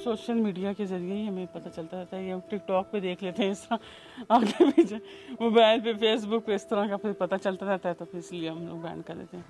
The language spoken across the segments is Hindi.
सोशल मीडिया के ज़रिए ही हमें पता चलता रहता है। ये टिकटॉक पे देख लेते हैं इस तरह, आगे पीछे मोबाइल पे, फेसबुक पे इस तरह का फिर पता चलता रहता है, तो फिर इसलिए हम लोग बैन कर देते हैं।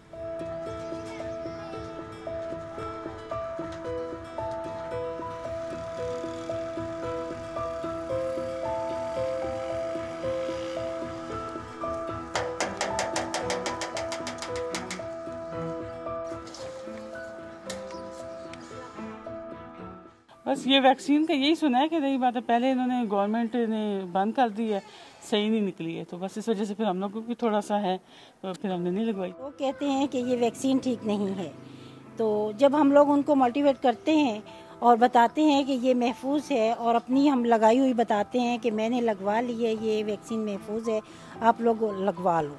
बस ये वैक्सीन का यही सुना है कि नई बात है, पहले इन्होंने गवर्नमेंट ने बंद कर दी है, सही नहीं निकली है, तो बस इस वजह से फिर हम लोग को भी थोड़ा सा है, तो फिर हमने नहीं लगवाई। वो कहते हैं कि ये वैक्सीन ठीक नहीं है, तो जब हम लोग उनको मोटिवेट करते हैं और बताते हैं कि ये महफूज है और अपनी हम लगाई हुई बताते हैं कि मैंने लगवा ली है, ये वैक्सीन महफूज है, आप लोग लगवा लो,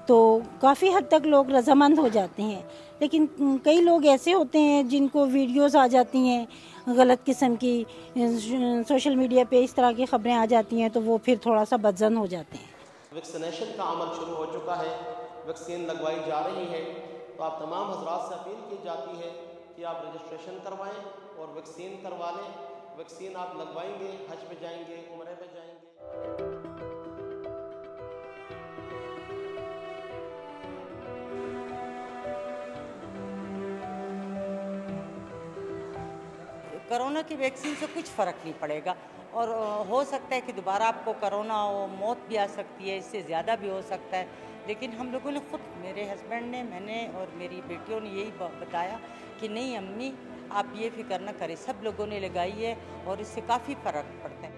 तो काफ़ी हद तक लोग रजामंद हो जाते हैं। लेकिन कई लोग ऐसे होते हैं जिनको वीडियोस आ जाती हैं गलत किस्म की, सोशल मीडिया पे इस तरह की खबरें आ जाती हैं, तो वो फिर थोड़ा सा बदजन हो जाते हैं। वैक्सीनेशन का अमल शुरू हो चुका है, वैक्सीन लगवाई जा रही है, तो आप तमाम हजरात से अपील की जाती है कि आप रजिस्ट्रेशन करवाएं और वैक्सीन करवा लें। वैक्सीन आप लगवाएंगे, हज पे जाएंगे, उम्रे पे जाएंगे। कोरोना की वैक्सीन से कुछ फ़र्क नहीं पड़ेगा और हो सकता है कि दोबारा आपको कोरोना हो, मौत भी आ सकती है, इससे ज़्यादा भी हो सकता है। लेकिन हम लोगों ने खुद, मेरे हस्बैंड ने, मैंने और मेरी बेटियों ने यही बताया कि नहीं अम्मी आप ये फ़िक्र ना करें, सब लोगों ने लगाई है और इससे काफ़ी फ़र्क पड़ता है।